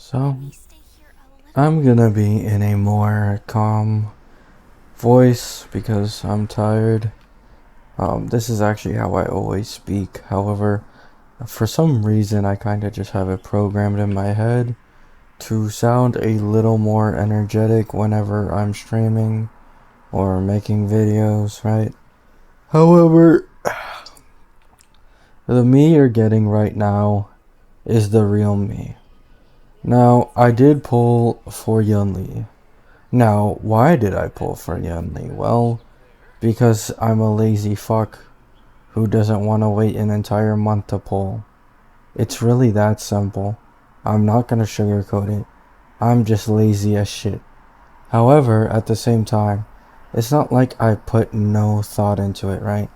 So, I'm gonna be in a more calm voice because I'm tired. This is actually how I always speak. However, for some reason, I kind of just have it programmed in my head to sound a little more energetic whenever I'm streaming or making videos, right? However, the me you're getting right now is the real me. Now, I did pull for Yunli. Now, why did I pull for Yunli? Well, because I'm a lazy fuck who doesn't want to wait an entire month to pull. It's really that simple. I'm not gonna sugarcoat it. I'm just lazy as shit. However, at the same time, it's not like I put no thought into it, right?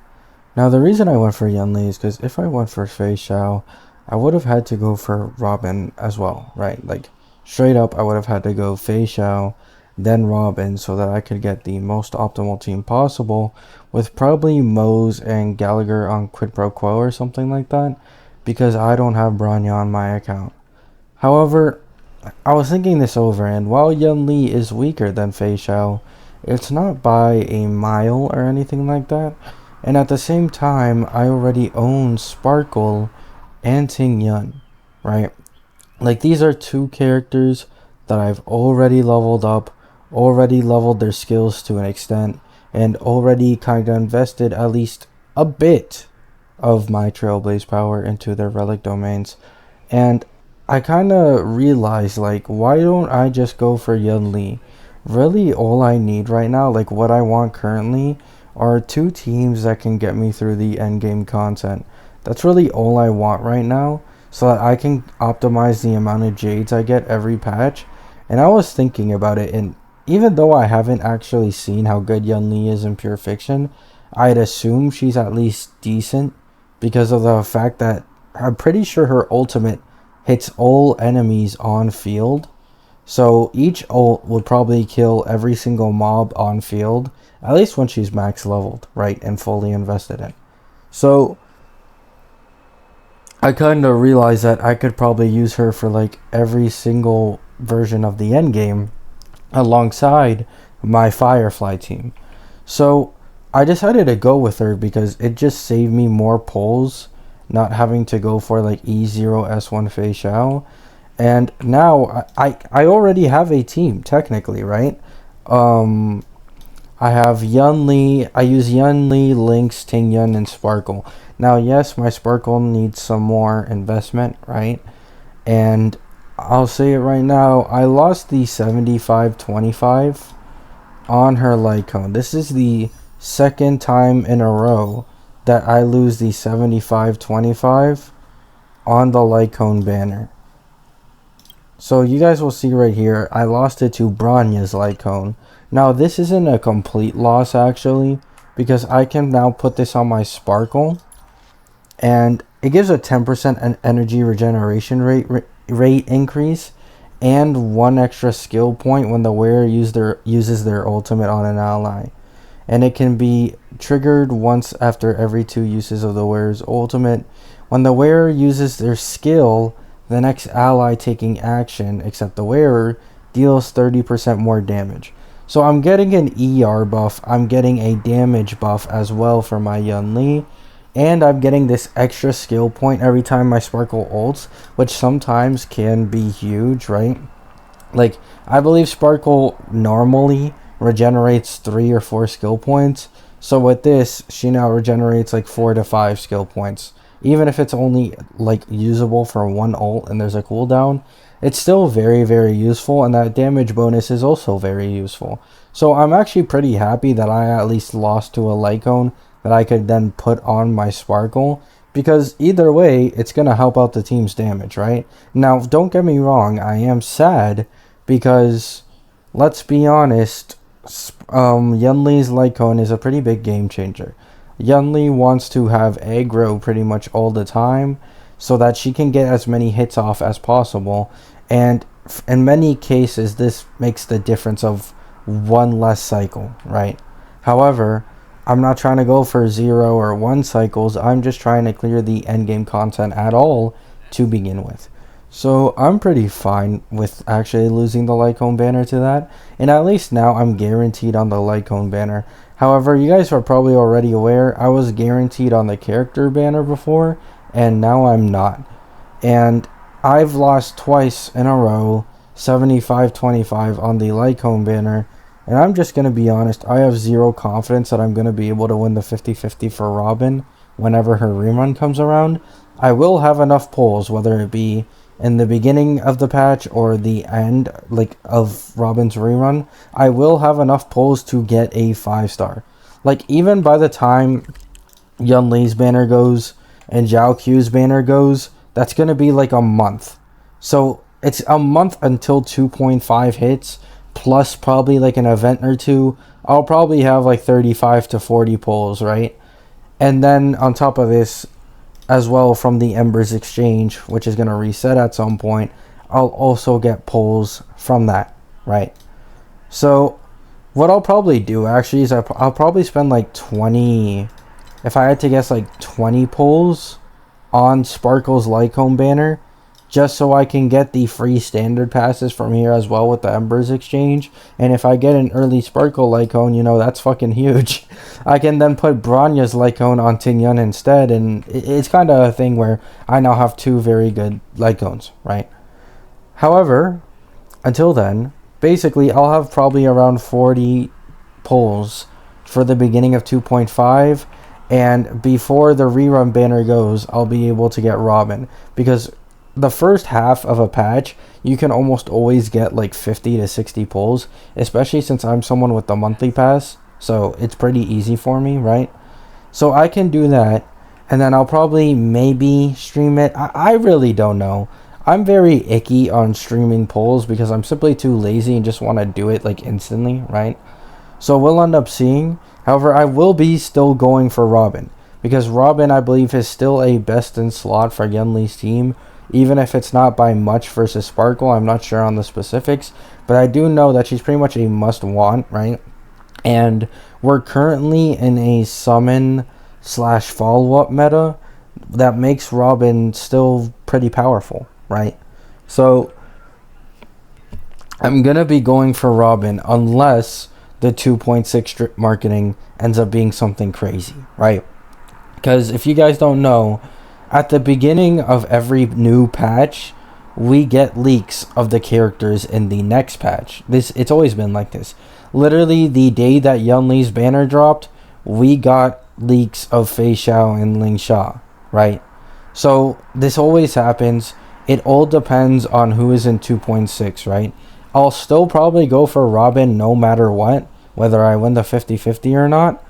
Now, the reason I went for Yunli is because if I went for Fei Xiao, I would have had to go for Robin as well, right? Like, straight up, I would have had to go Fei Xiao, then Robin, so that I could get the most optimal team possible, with probably Mose and Gallagher on Quid Pro Quo or something like that, because I don't have Bronya on my account. However, I was thinking this over, and while Yunli is weaker than Fei Xiao, it's not by a mile or anything like that. And at the same time, I already own Sparkle and Ting Yun, right? Like, these are two characters that I've already leveled up, already leveled their skills to an extent, and already kind of invested at least a bit of my Trailblaze power into their relic domains. And I kind of realized, like, why don't I just go for Yunli? Really, all I need right now, like what I want currently, are two teams that can get me through the end game content. That's really all I want right now, so that I can optimize the amount of jades I get every patch. And I was thinking about it, and even though I haven't actually seen how good Yunli is in Pure Fiction, I'd assume she's at least decent because of the fact that I'm pretty sure her ultimate hits all enemies on field. So each ult would probably kill every single mob on field, at least when she's max leveled, right, and fully invested in. So I kind of realized that I could probably use her for like every single version of the end game alongside my Firefly team. So I decided to go with her because it just saved me more pulls, not having to go for like E0S1 Fei Xiao. And now I already have a team, technically, right? Um, I have Yunli. I use Yunli, Lynx, Ting Yun, and Sparkle. Now, yes, my Sparkle needs some more investment, right? And I'll say it right now. I lost the 75-25 on her Lycone. This is the second time in a row that I lose the 75-25 on the Lycone banner. So you guys will see right here, I lost it to Bronya's Lycone. Now this isn't a complete loss actually, because I can now put this on my Sparkle, and it gives a 10% energy regeneration rate increase, and one extra skill point when the wearer uses their ultimate on an ally. And it can be triggered once after every 2 uses of the wearer's ultimate. When the wearer uses their skill, the next ally taking action, except the wearer, deals 30% more damage. So I'm getting an ER buff, I'm getting a damage buff as well for my Yunli, and I'm getting this extra skill point every time my Sparkle ults, which sometimes can be huge, right? Like, I believe Sparkle normally regenerates 3 or 4 skill points. So with this, she now regenerates like 4 to 5 skill points. Even if it's only like usable for one ult and there's a cooldown, it's still very, very useful, and that damage bonus is also very useful. So I'm actually pretty happy that I at least lost to a Lycone that I could then put on my Sparkle, because either way, it's going to help out the team's damage, right? Now, don't get me wrong, I am sad because, let's be honest, Yunli's Lycone is a pretty big game changer. Yunli wants to have aggro pretty much all the time so that she can get as many hits off as possible, and in many cases this makes the difference of one less cycle, right? However, I'm not trying to go for 0 or 1 cycles. I'm just trying to clear the endgame content at all to begin with. So I'm pretty fine with actually losing the Lycone banner to that. And at least now I'm guaranteed on the Lycone banner. However, you guys are probably already aware I was guaranteed on the character banner before, and now I'm not. And I've lost twice in a row, 75-25 on the Lycone banner. And I'm just going to be honest, I have zero confidence that I'm going to be able to win the 50-50 for Robin whenever her rerun comes around. I will have enough pulls, whether it be in the beginning of the patch or the end, like, of Robin's rerun. I will have enough pulls to get a 5-star. Like, even by the time Yun Li's banner goes and Zhao Q's banner goes, that's going to be like a month. So it's a month until 2.5 hits, plus probably like an event or two. I'll probably have like 35 to 40 pulls, right? And then on top of this, as well, from the Embers exchange, which is going to reset at some point, I'll also get pulls from that, right? So what I'll probably do actually is I'll probably spend like 20, if I had to guess, like 20 pulls on Sparkle's Lycone banner, just so I can get the free standard passes from here as well with the Embers exchange. And if I get an early Sparkle Lycone, you know, that's fucking huge. I can then put Bronya's Lycone on Tingyun instead, and it's kind of a thing where I now have two very good Lycones, right? However, until then, basically I'll have probably around 40 pulls for the beginning of 2.5, and before the rerun banner goes, I'll be able to get Robin, because the first half of a patch, you can almost always get like 50 to 60 pulls, especially since I'm someone with the monthly pass, so it's pretty easy for me, right? So I can do that, and then I'll probably maybe stream it. I really don't know. I'm very icky on streaming pulls because I'm simply too lazy and just want to do it like instantly, right? So we'll end up seeing. However, I will be still going for Robin, because Robin, I believe, is still a best in slot for Yun Li's team. Even if it's not by much versus Sparkle, I'm not sure on the specifics, but I do know that she's pretty much a must-want, right? And we're currently in a summon slash follow-up meta that makes Robin still pretty powerful, right? So I'm gonna be going for Robin unless the 2.6 strip marketing ends up being something crazy, right? Because if you guys don't know, at the beginning of every new patch, we get leaks of the characters in the next patch. It's always been like this. Literally, the day that Yun Li's banner dropped, we got leaks of Fei Xiao and Ling Sha, right? So this always happens. It all depends on who is in 2.6, right? I'll still probably go for Robin no matter what, whether I win the 50-50 or not.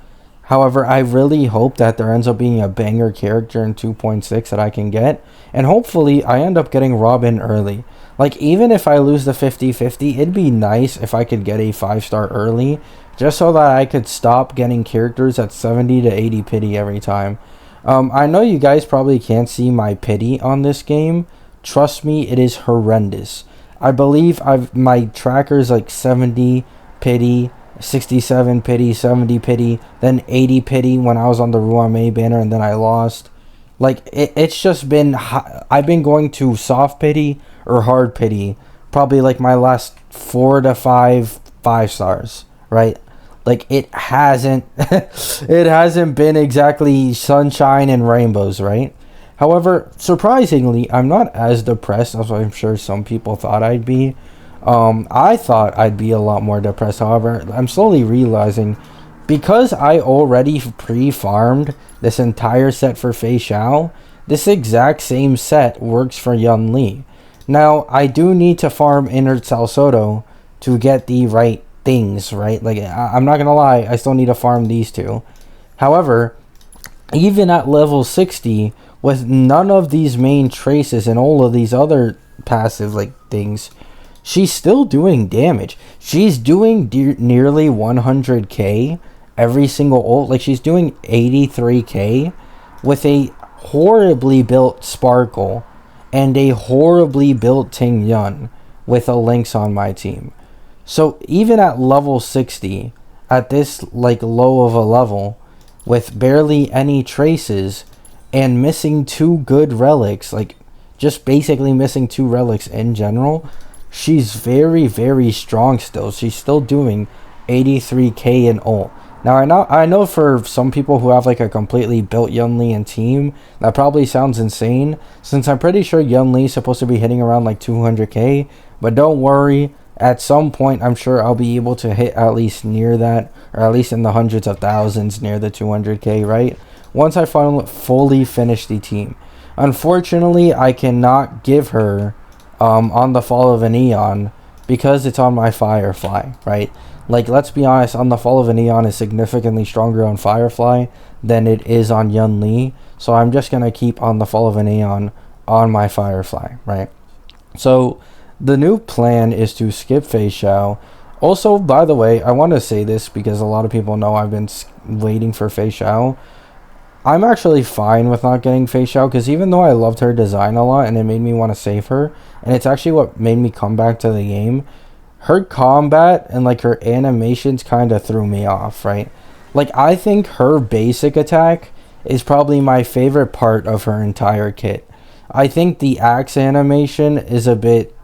However, I really hope that there ends up being a banger character in 2.6 that I can get. And hopefully, I end up getting Robin early. Like, even if I lose the 50-50, it'd be nice if I could get a 5-star early, just so that I could stop getting characters at 70 to 80 pity every time. I know you guys probably can't see my pity on this game. Trust me, it is horrendous. I believe my tracker's like 70 pity, 67 pity, 70 pity, then 80 pity when I was on the Ruan Mei banner, and then I lost. Like, it's just been, I've been going to soft pity or hard pity probably like my last 4 to 5 5-stars, right? Like, it hasn't it hasn't been exactly sunshine and rainbows, right? However, surprisingly, I'm not as depressed as I'm sure some people thought I'd be. I thought I'd be a lot more depressed. However, I'm slowly realizing, because I already pre-farmed this entire set for Fei Xiao, this exact same set works for Yun Li. Now, I do need to farm Inert Salsodo to get the right things, right? Like, I'm not gonna lie, I still need to farm these two. However, even at level 60, with none of these main traces and all of these other passive like things, she's still doing damage. She's doing nearly 100k every single ult. Like, she's doing 83k with a horribly built Sparkle and a horribly built Tingyun with a Lynx on my team. So even at level 60, at this like low of a level, with barely any traces and missing 2 good relics, like, just basically missing 2 relics in general, she's very, very strong still. She's still doing 83k in ult. Now I know for some people who have like a completely built Yunli and team, that probably sounds insane, since I'm pretty sure Yunli is supposed to be hitting around like 200k, but don't worry, at some point I'm sure I'll be able to hit at least near that, or at least in the hundreds of thousands near the 200k, right? Once I finally fully finish the team. Unfortunately, I cannot give her on the Fall of an Aeon because it's on my Firefly, right? Like, let's be honest, on the Fall of an Aeon is significantly stronger on Firefly than it is on Yunli. So I'm just going to keep on the Fall of an Aeon on my Firefly, right? So the new plan is to skip Fei Xiao. Also, by the way, I want to say this because a lot of people know I've been waiting for Fei Xiao. I'm actually fine with not getting Fei Xiao because even though I loved her design a lot and it made me want to save her, and it's actually what made me come back to the game, her combat and like her animations kind of threw me off, right? Like, I think her basic attack is probably my favorite part of her entire kit. I think the axe animation is a bit,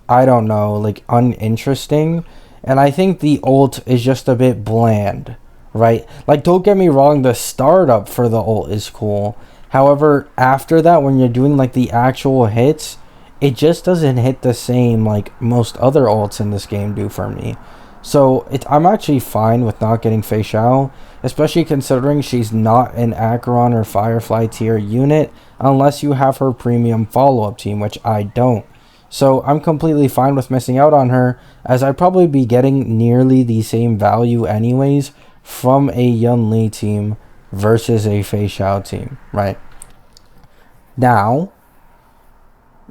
I don't know, like uninteresting, and I think the ult is just a bit bland, right? Like, don't get me wrong, the startup for the ult is cool. However, after that, when you're doing like the actual hits, it just doesn't hit the same like most other ults in this game do for me. So I'm actually fine with not getting Fei Xiao, especially considering she's not an Acheron or Firefly tier unit unless you have her premium follow-up team, which I don't. So I'm completely fine with missing out on her, as I'd probably be getting nearly the same value anyways from a Yunli team versus a Fei Xiao team, right? Now,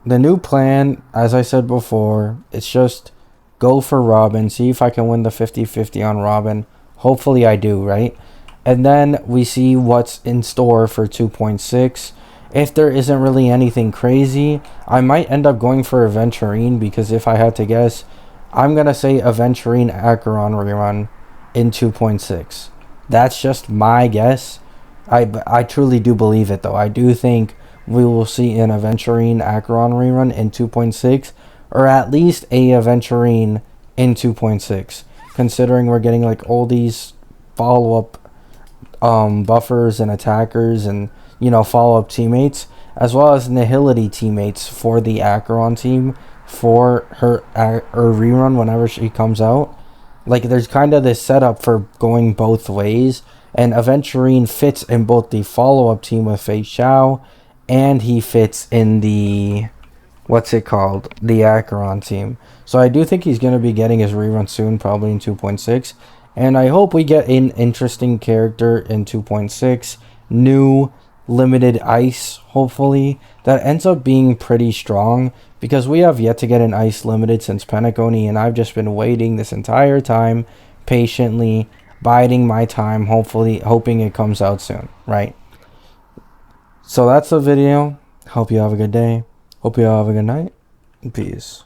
the new plan, as I said before, it's just go for Robin, see if I can win the 50-50 on Robin. Hopefully I do, right? And then we see what's in store for 2.6. If there isn't really anything crazy, I might end up going for Aventurine, because if I had to guess, I'm going to say Aventurine Acheron rerun in 2.6. That's just my guess. I truly do believe it, though. I do think we will see an Aventurine Acheron rerun in 2.6, or at least a Aventurine in 2.6, considering we're getting like all these follow-up buffers and attackers and, you know, follow-up teammates, as well as Nihility teammates for the Acheron team for her rerun whenever she comes out. Like, there's kind of this setup for going both ways, and Aventurine fits in both the follow-up team with Fei Xiao, and he fits in the, what's it called, the Acheron team. So I do think he's going to be getting his rerun soon, probably in 2.6. And I hope we get an interesting character in 2.6. New limited ice, hopefully, that ends up being pretty strong, because we have yet to get an ice limited since Penacony, and I've just been waiting this entire time, patiently, biding my time, hopefully, hoping it comes out soon, right? So that's the video. Hope you have a good day. Hope you all have a good night. Peace.